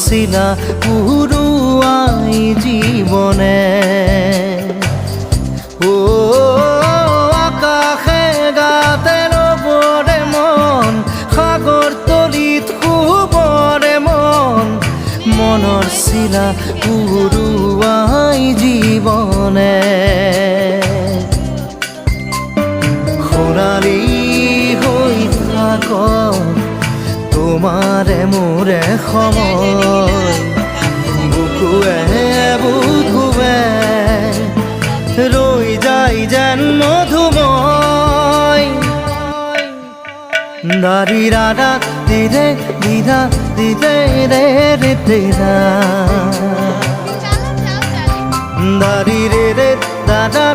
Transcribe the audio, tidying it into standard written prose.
শিলা পুরুয়াই জীবনে ও আকাশে গাতে রবরে মন সাগর তলিত শুবরে মন মনৰ শিলা পুরুয়াই জীবনে সোণালী হৈ থাক তোমাৰে মোৰে সময় বুকুৱে বুকুৱে ৰৈ যায় যেন মধুময় দাৰি ৰাধা দিদে দিদা দিদে ৰে ৰে দিদা দাৰি ৰে ৰে দাদা